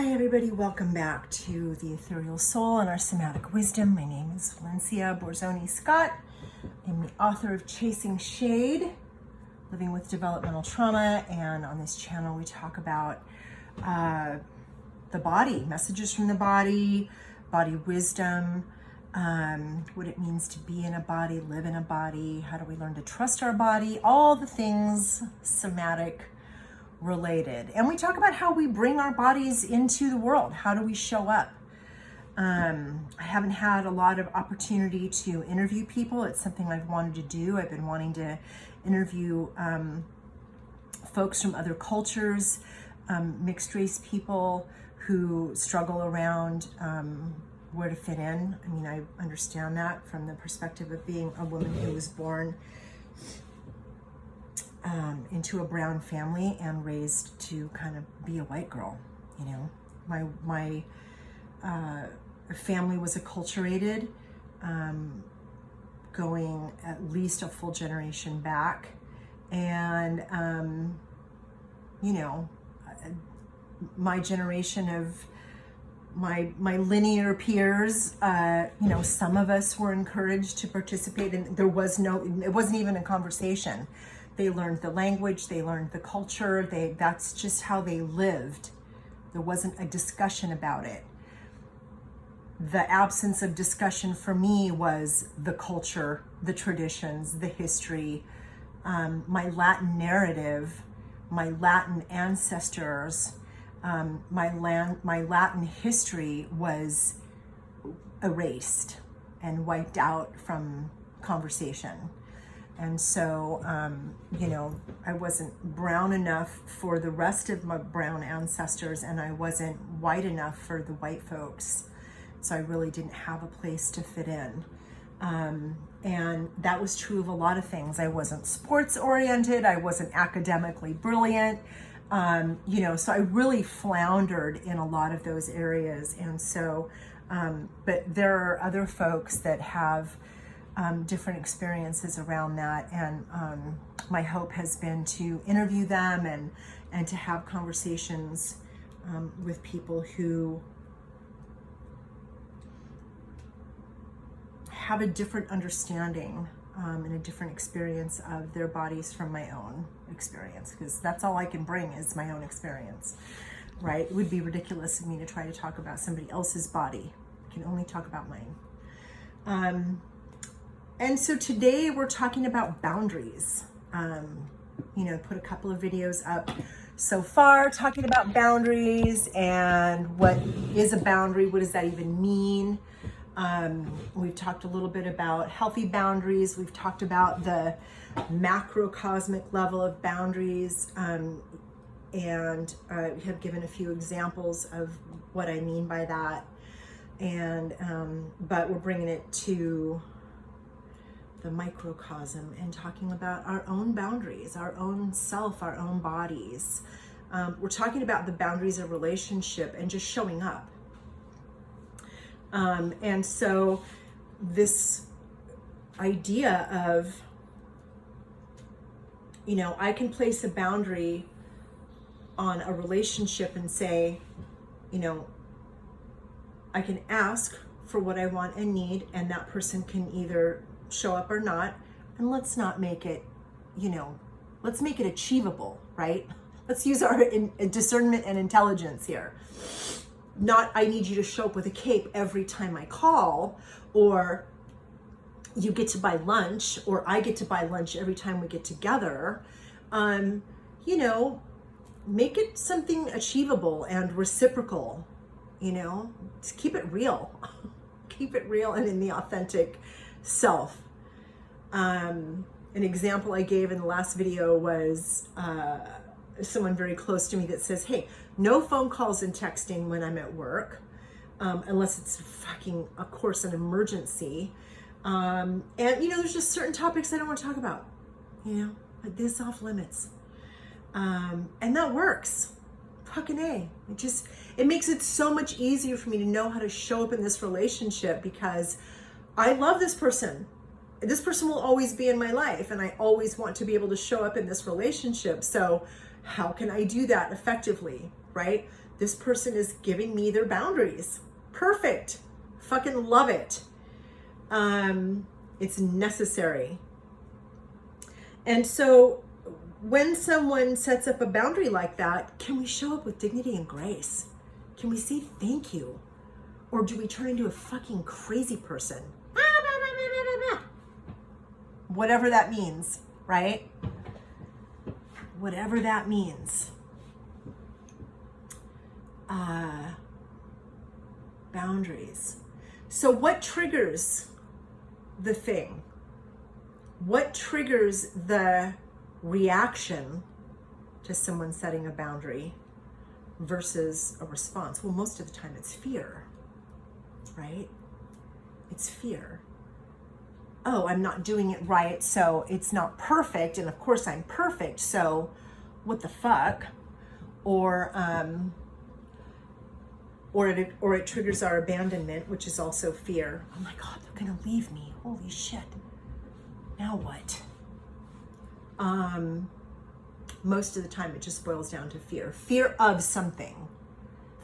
Hi everybody, welcome back to the Ethereal Soul and our Somatic Wisdom. My name is Valencia Borzoni Scott. I'm the author of Chasing Shade, Living with Developmental Trauma, and on this channel we talk about the body, messages from the body, body wisdom, what it means to be in a body, live in a body, how do we learn to trust our body, all the things somatic related. And we talk about how we bring our bodies into the world. How do we show up? I haven't had a lot of opportunity to interview people. It's something I've wanted to do. I've been wanting to interview folks from other cultures, mixed race people who struggle around where to fit in. I mean, I understand that from the perspective of being a woman who was born into a brown family and raised to kind of be a white girl. You know, my family was acculturated, going at least a full generation back, and you know, my generation of my linear peers, you know, some of us were encouraged to participate, and it wasn't even a conversation. They learned the language, they learned the culture, that's just how they lived. There wasn't a discussion about it. The absence of discussion for me was the culture, the traditions, the history, my Latin narrative, my Latin ancestors, my Latin history was erased and wiped out from conversation. And so, you know, I wasn't brown enough for the rest of my brown ancestors, and I wasn't white enough for the white folks. So I really didn't have a place to fit in. And that was true of a lot of things. I wasn't sports oriented. I wasn't academically brilliant. You know, so I really floundered in a lot of those areas. And so, but there are other folks that have different experiences around that, and my hope has been to interview them and to have conversations with people who have a different understanding and a different experience of their bodies from my own experience, because that's all I can bring is my own experience, right? It would be ridiculous of me to try to talk about somebody else's body. I can only talk about mine. And so today we're talking about boundaries. You know, put a couple of videos up so far talking about boundaries and what is a boundary, what does that even mean? We've talked a little bit about healthy boundaries. We've talked about the macrocosmic level of boundaries, and have given a few examples of what I mean by that. And but we're bringing it to the microcosm and talking about our own boundaries, our own self, our own bodies. We're talking about the boundaries of relationship and just showing up. And so this idea of, you know, I can place a boundary on a relationship and say, you know, I can ask for what I want and need, and that person can either show up or not. And let's not make it, you know, let's make it achievable, right? Let's use our discernment and intelligence here. Not, I need you to show up with a cape every time I call, or you get to buy lunch, or I get to buy lunch every time we get together. You know, make it something achievable and reciprocal, you know, just keep it real. Keep it real and in the authentic self. An example I gave in the last video was someone very close to me that says, hey, no phone calls and texting when I'm at work, unless it's fucking, of course, an emergency. And, you know, there's just certain topics I don't want to talk about, you know, like this off limits. And that works. Fucking A. It makes it so much easier for me to know how to show up in this relationship, because I love this person. This person will always be in my life, and I always want to be able to show up in this relationship. So how can I do that effectively, right? This person is giving me their boundaries. Perfect. Fucking love it. It's necessary. And so when someone sets up a boundary like that, can we show up with dignity and grace? Can we say thank you? Or do we turn into a fucking crazy person? Whatever that means, right? Whatever that means. Boundaries. So what triggers the thing? What triggers the reaction to someone setting a boundary versus a response? Well, most of the time it's fear, right? It's fear. Oh, I'm not doing it right, so it's not perfect, and of course I'm perfect, so what the fuck? Or it triggers our abandonment, which is also fear. Oh my God, they're gonna leave me. Holy shit. Now what? Most of the time it just boils down to fear. Fear of something.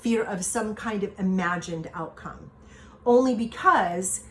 Fear of some kind of imagined outcome. Only because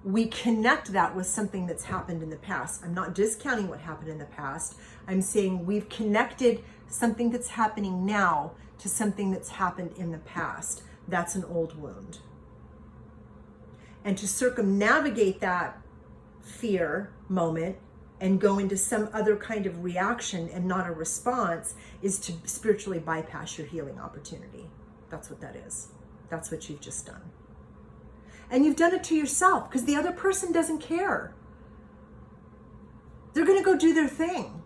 we connect that with something that's happened in the past. I'm not discounting what happened in the past. I'm saying we've connected something that's happening now to something that's happened in the past. That's an old wound. And to circumnavigate that fear moment and go into some other kind of reaction and not a response is to spiritually bypass your healing opportunity. That's what that is. That's what you've just done. And you've done it to yourself because the other person doesn't care. They're going to go do their thing.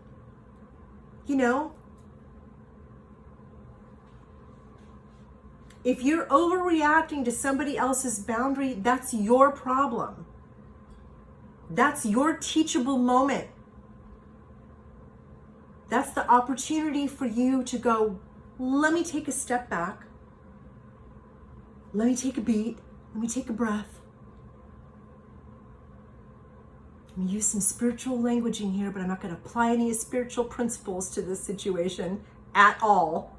You know? If you're overreacting to somebody else's boundary, that's your problem. That's your teachable moment. That's the opportunity for you to go, let me take a step back. Let me take a beat. Let me take a breath. I'm going to use some spiritual languaging here, but I'm not going to apply any spiritual principles to this situation at all.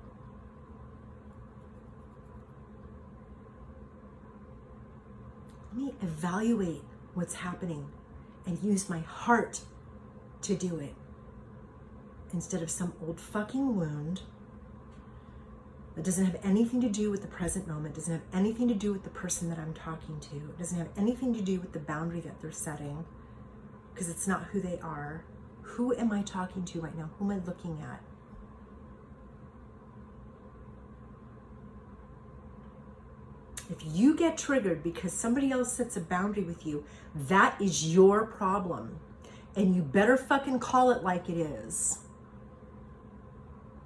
Let me evaluate what's happening and use my heart to do it instead of some old fucking wound that doesn't have anything to do with the present moment, doesn't have anything to do with the person that I'm talking to, it doesn't have anything to do with the boundary that they're setting, because it's not who they are. Who am I talking to right now? Who am I looking at? If you get triggered because somebody else sets a boundary with you, that is your problem. And you better fucking call it like it is.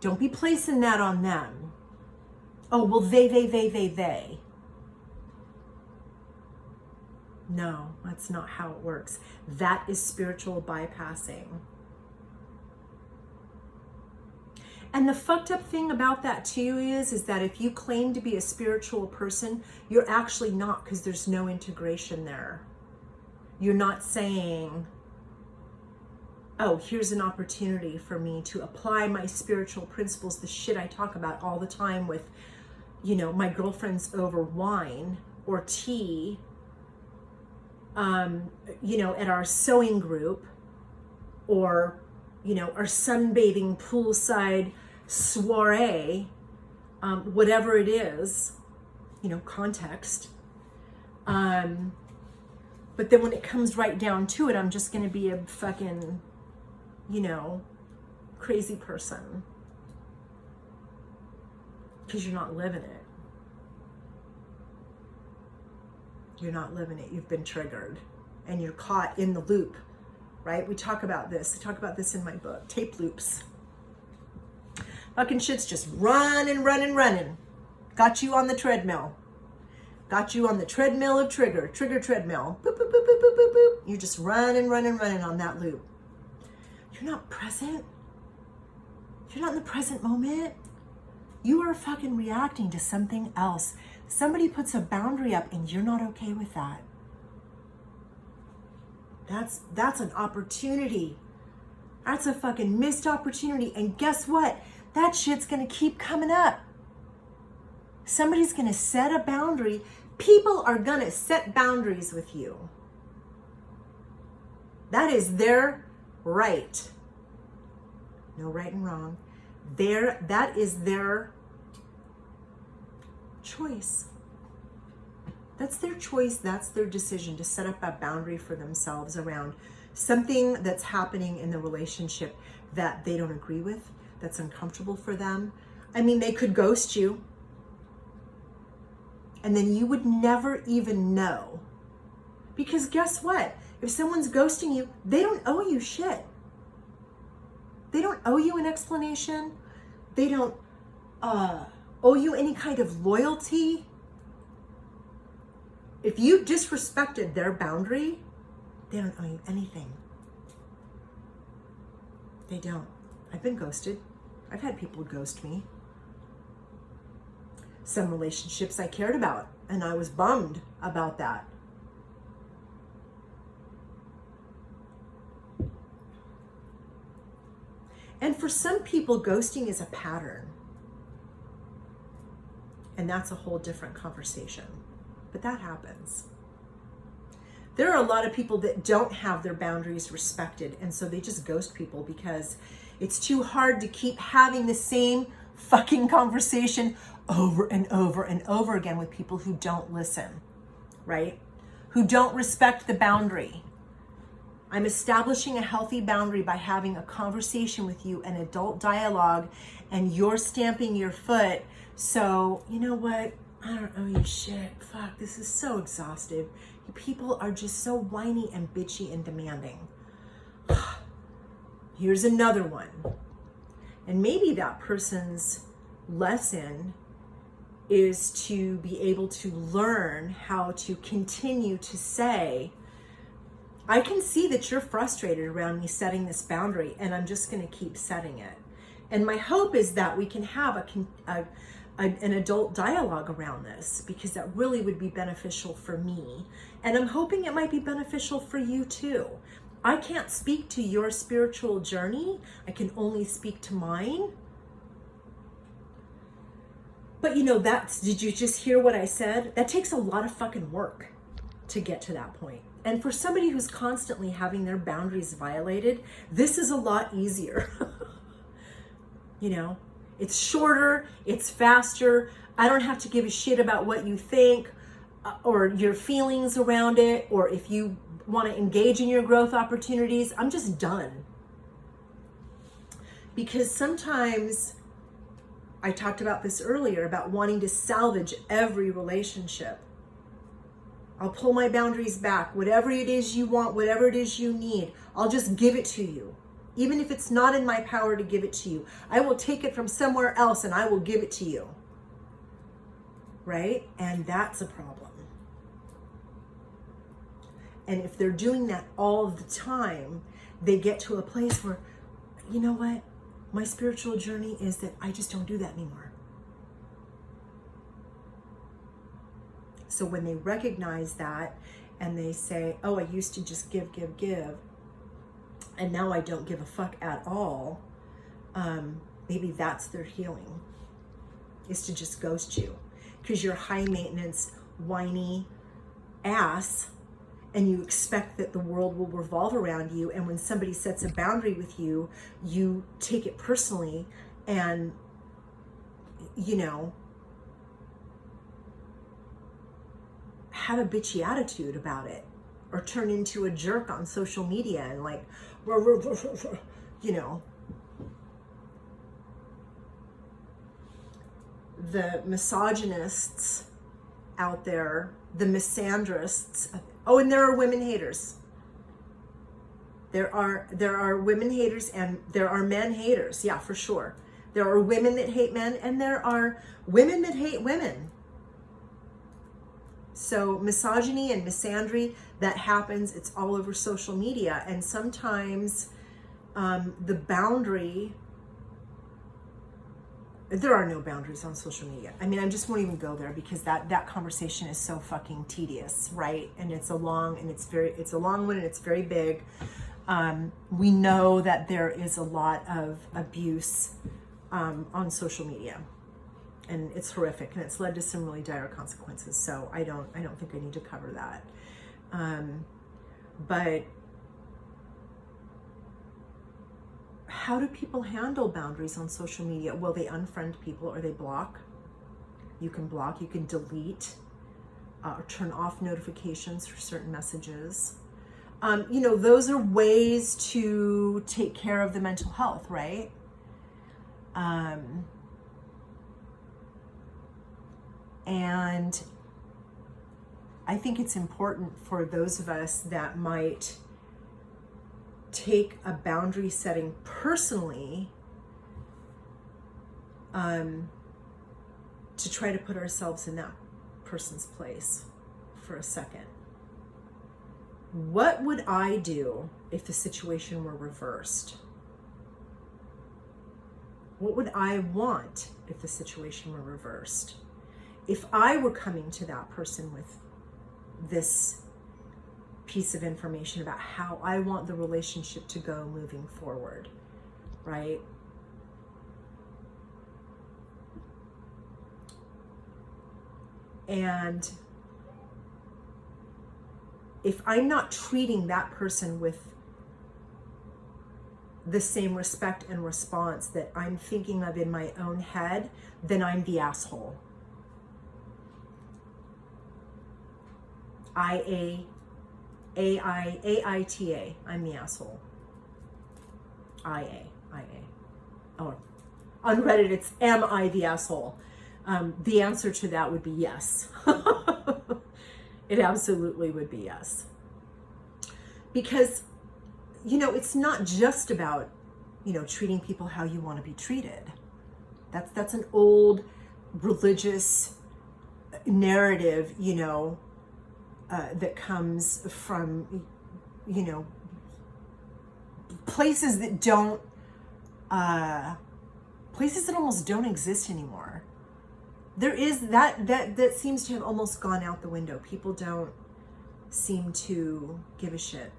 Don't be placing that on them. Oh, well, they. No, that's not how it works. That is spiritual bypassing. And the fucked up thing about that too is that if you claim to be a spiritual person, you're actually not, because there's no integration there. You're not saying, oh, here's an opportunity for me to apply my spiritual principles, the shit I talk about all the time with, you know, my girlfriends over wine or tea, you know, at our sewing group, or, you know, our sunbathing poolside soiree, whatever it is, you know, context. But then when it comes right down to it, I'm just going to be a fucking, you know, crazy person. Because you're not living it. You're not living it. You've been triggered. And you're caught in the loop, right? We talk about this. I talk about this in my book, tape loops. Fucking shit's just running. Got you on the treadmill. Got you on the treadmill of trigger treadmill. Boop, boop, boop, boop, boop, boop, boop. You're just running on that loop. You're not present. You're not in the present moment. You are fucking reacting to something else. Somebody puts a boundary up and you're not okay with that. That's an opportunity. That's a fucking missed opportunity. And guess what? That shit's gonna keep coming up. somebody's going to set a boundary. People are going to set boundaries with you. That is their right. No right and wrong. That is their choice. That's their choice. That's their decision to set up a boundary for themselves around something that's happening in the relationship that they don't agree with, that's uncomfortable for them. I mean, they could ghost you, and then you would never even know. Because guess what? If someone's ghosting you, they don't owe you shit. They don't owe you an explanation. They don't owe you any kind of loyalty. If you disrespected their boundary, they don't owe you anything. They don't. I've been ghosted. I've had people ghost me. Some relationships I cared about, and I was bummed about that. And for some people, ghosting is a pattern. And that's a whole different conversation. But that happens. There are a lot of people that don't have their boundaries respected, and so they just ghost people because it's too hard to keep having the same fucking conversation over and over and over again with people who don't listen, right? Who don't respect the boundary. I'm establishing a healthy boundary by having a conversation with you, an adult dialogue, and you're stamping your foot. So, you know what? I don't owe you shit. Fuck, this is so exhaustive. You people are just so whiny and bitchy and demanding. Here's another one. And maybe that person's lesson is to be able to learn how to continue to say, I can see that you're frustrated around me setting this boundary, and I'm just going to keep setting it. And my hope is that we can have an adult dialogue around this, because that really would be beneficial for me. And I'm hoping it might be beneficial for you too. I can't speak to your spiritual journey. I can only speak to mine. But you know, did you just hear what I said? That takes a lot of fucking work to get to that point. And for somebody who's constantly having their boundaries violated, this is a lot easier. You know, it's shorter, it's faster. I don't have to give a shit about what you think or your feelings around it, or if you want to engage in your growth opportunities. I'm just done. Because sometimes, I talked about this earlier, about wanting to salvage every relationship. I'll pull my boundaries back. Whatever it is you want, whatever it is you need, I'll just give it to you. Even if it's not in my power to give it to you, I will take it from somewhere else and I will give it to you. Right? And that's a problem. And if they're doing that all the time, they get to a place where, you know what? My spiritual journey is that I just don't do that anymore. So when they recognize that and they say, oh, I used to just give, and now I don't give a fuck at all, maybe that's their healing, is to just ghost you. Because you're high maintenance, whiny ass, and you expect that the world will revolve around you. And when somebody sets a boundary with you, you take it personally and, you know, have a bitchy attitude about it, or turn into a jerk on social media and like, you know, the misogynists out there, the misandrists. Oh, and there are women haters. There are women haters and there are men haters. Yeah, for sure. There are women that hate men and there are women that hate women. So misogyny and misandry, that happens. It's all over social media. And sometimes the boundary, there are no boundaries on social media. I mean, I just won't even go there because that conversation is so fucking tedious, right? And it's a long one and it's very big. We know that there is a lot of abuse on social media. and it's horrific, and it's led to some really dire consequences. So I don't think I need to cover that. But how do people handle boundaries on social media? Well, they unfriend people or they block. You can block, you can delete, or turn off notifications for certain messages. Those are ways to take care of the mental health, right? And I think it's important for those of us that might take a boundary setting personally, to try to put ourselves in that person's place for a second. What would I do if the situation were reversed? What would I want if the situation were reversed? If I were coming to that person with this piece of information about how I want the relationship to go moving forward, right? And if I'm not treating that person with the same respect and response that I'm thinking of in my own head, then I'm the asshole. A-I-T-A, I'm the asshole. I-A. Oh, on Reddit it's am I the asshole? The answer to that would be yes. It absolutely would be yes. Because, it's not just about, treating people how you want to be treated. That's an old religious narrative, that comes from, places that almost don't exist anymore. There is that seems to have almost gone out the window. People don't seem to give a shit.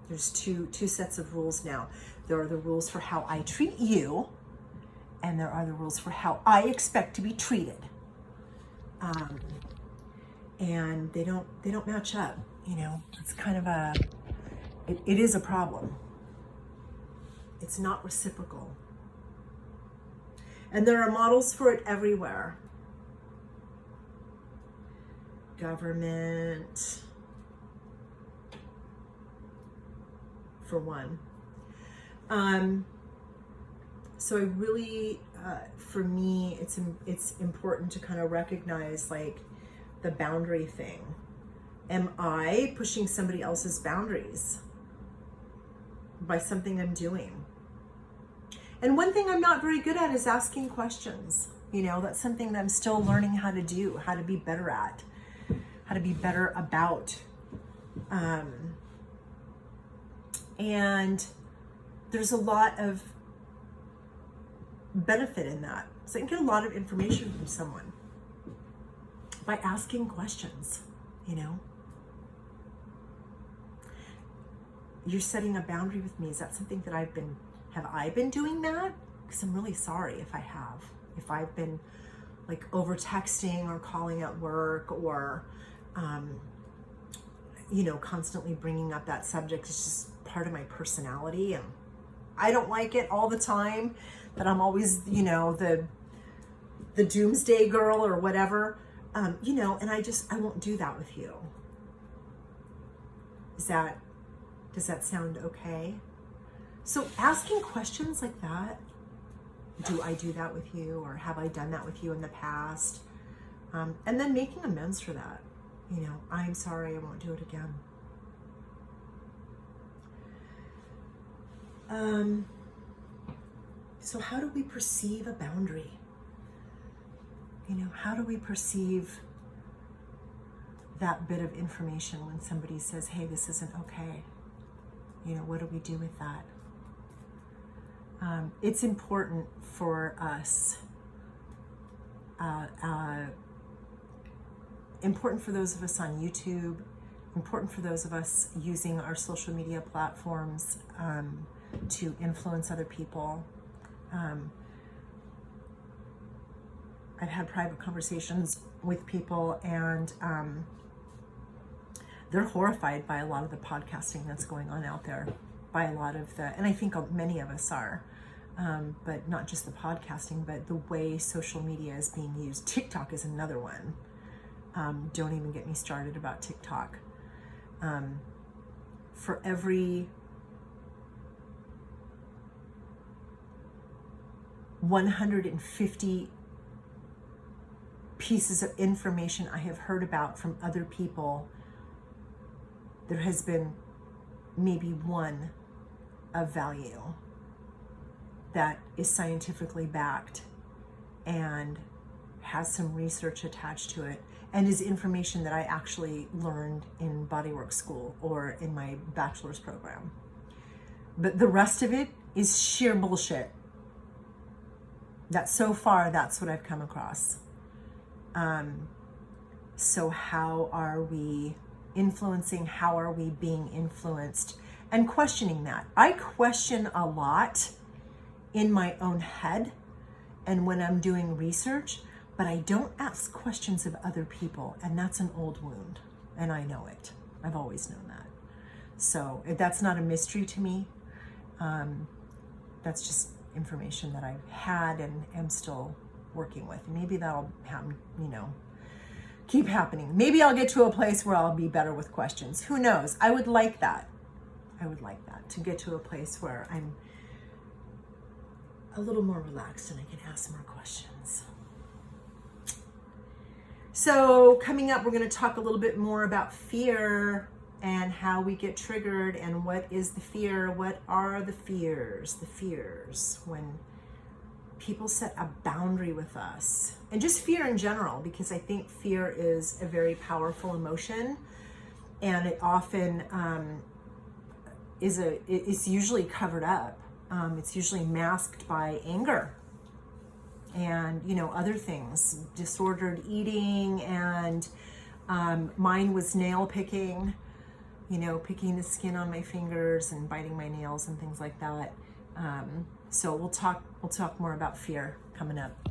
There's two sets of rules now. There are the rules for how I treat you, and there are the rules for how I expect to be treated. And they don't match up. It's kind of it is a problem. It's not reciprocal. And there are models for it everywhere. Government, for one. So I really, for me, it's important to kind of recognize the boundary thing. Am I pushing somebody else's boundaries by something I'm doing? And one thing I'm not very good at is asking questions. That's something that I'm still learning how to do, how to be better at, how to be better about. And there's a lot of benefit in that. So I can get a lot of information from someone by asking questions, You're setting a boundary with me. Is that something that have I been doing that? Because I'm really sorry if I have. If I've been over texting or calling at work or, constantly bringing up that subject. It's just part of my personality, and I don't like it all the time, that I'm always, the doomsday girl or whatever, and I won't do that with you. Does that sound okay? So asking questions like that, do I do that with you, or have I done that with you in the past? And then making amends for that. I'm sorry, I won't do it again. So how do we perceive a boundary? How do we perceive that bit of information when somebody says, hey, this isn't okay? What do we do with that? It's important for us, important for those of us on YouTube, important for those of us using our social media platforms to influence other people, I've had private conversations with people, and they're horrified by a lot of the podcasting that's going on out there, by a lot of and I think many of us are, but not just the podcasting, but the way social media is being used. TikTok is another one. Don't even get me started about TikTok. For every 150 pieces of information I have heard about from other people, there has been maybe one of value that is scientifically backed and has some research attached to it, and is information that I actually learned in bodywork school or in my bachelor's program. But the rest of it is sheer bullshit. So far, that's what I've come across. So how are we influencing? How are we being influenced? And questioning that. I question a lot in my own head and when I'm doing research, but I don't ask questions of other people, and that's an old wound, and I know it. I've always known that. So that's not a mystery to me. That's just information that I've had and am still working with. Maybe that'll happen, keep happening. Maybe I'll get to a place where I'll be better with questions. Who knows? I would like that. To get to a place where I'm a little more relaxed and I can ask more questions. So coming up, we're going to talk a little bit more about fear and how we get triggered, and what is the fear? What are the fears? The fears when people set a boundary with us, and just fear in general, because I think fear is a very powerful emotion, and it often it's usually covered up. It's usually masked by anger and other things, disordered eating, and mine was nail picking. Picking the skin on my fingers and biting my nails and things like that. So we'll talk more about fear coming up.